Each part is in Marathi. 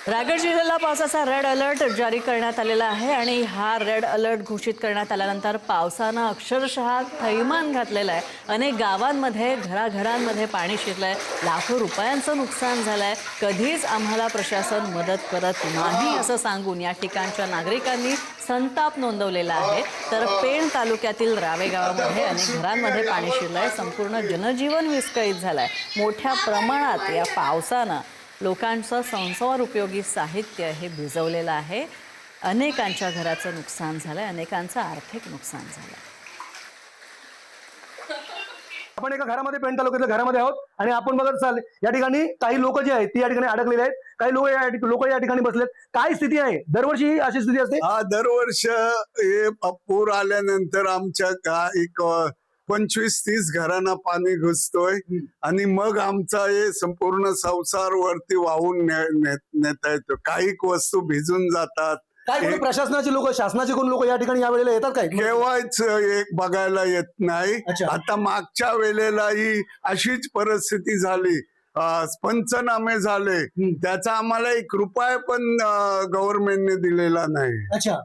रायगड जिल्ह्याला पावसाचा रेड अलर्ट जारी करण्यात आलेला आहे आणि हा रेड अलर्ट घोषित करण्यात आल्यानंतर पावसानं अक्षरशः थैमान घातलेलं आहे। अनेक गावांमध्ये घराघरांमध्ये पाणी शिरलंय, लाखो रुपयांचं नुकसान झालंय। कधीच आम्हाला प्रशासन मदत करत नाही असं सांगून या ठिकाणच्या नागरिकांनी संताप नोंदवलेला आहे। तर पेण तालुक्यातील रावे गावामध्ये अनेक घरांमध्ये पाणी शिरलंय, संपूर्ण जनजीवन विस्कळीत झालंय। मोठ्या प्रमाणात या पावसानं लोकांचं संसार उपयोगी साहित्य हे भिजवलेलं आहे। अनेकांच्या घराचं नुकसान झालंय, अनेकांचं आर्थिक नुकसान झालंय। आपण एका घरामध्ये पेण तालुक्यातल्या घरामध्ये आहोत आणि आपण बघत असाल या ठिकाणी काही लोक जे आहेत ती या ठिकाणी अडकलेले आहेत, काही लोक या ठिकाणी बसलेत। काय स्थिती आहे? दरवर्षी अशी स्थिती असते? हा, दरवर्ष हे पूर आल्यानंतर आमच्या एक 25-30 घरांना पाणी घुसतोय आणि मग आमचा हे संपूर्ण संसार वरती वाहून नेता येतो। काही वस्तू भिजून जातात। काय प्रशासनाचे लोक, शासनाचे कोण लोक या ठिकाणी यावेळेला येतात काय? केव्हाच एक बघायला येत नाही। आता मागच्या वेळेलाही अशीच परिस्थिती झाली, पंचनामे झाले, त्याचा आम्हाला 1 रुपया पण गव्हर्नमेंटने दिलेला नाही। अच्छा,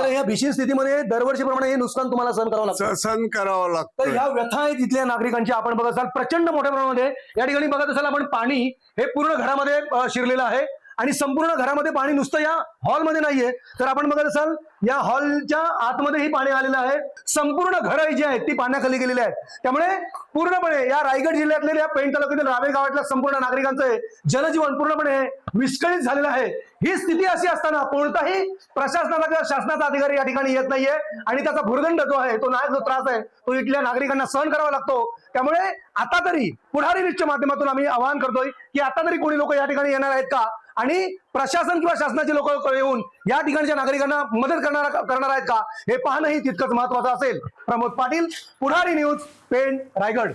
या भीषण स्थितीमध्ये दरवर्षीप्रमाणे हे नुकसान तुम्हाला सहन करावं लागतं? सहन करावं लागतं। तर ह्या व्यथा आहेत तिथल्या नागरिकांची। आपण बघत असाल प्रचंड मोठ्या प्रमाणामध्ये या ठिकाणी बघत असाल आपण, पाणी हे पूर्ण घरामध्ये शिरलेलं आहे आणि संपूर्ण घरामध्ये पाणी नुसतं या हॉलमध्ये नाहीये, तर आपण बघत असाल या हॉलच्या आतमध्येही पाणी आलेलं आहे। संपूर्ण घरं जी आहेत ती पाण्याखाली गेलेली आहेत। त्यामुळे पूर्णपणे या रायगड जिल्ह्यातल्या या पेण तालुक्यातील रावे गावातल्या संपूर्ण नागरिकांचं जनजीवन पूर्णपणे विस्कळीत झालेलं आहे। ही स्थिती अशी असताना कोणताही प्रशासनाचा किंवा शासनाचा अधिकारी या ठिकाणी येत नाहीये आणि त्याचा भुर्दंड जो आहे, तो नायक जो त्रास आहे, तो इथल्या नागरिकांना सहन करावा लागतो। त्यामुळे आता तरी पुढारी न्यूजच्या माध्यमातून आम्ही आवाहन करतोय की आता तरी कोणी लोक या ठिकाणी येणार आहेत का आणि प्रशासन किंवा शासनाचे लोक येऊन या ठिकाणच्या नागरिकांना मदत करणार आहेत का, हे पाहणंही तितकंच महत्वाचं असेल। प्रमोद पाटील, पुढारी न्यूज, पेण, रायगड।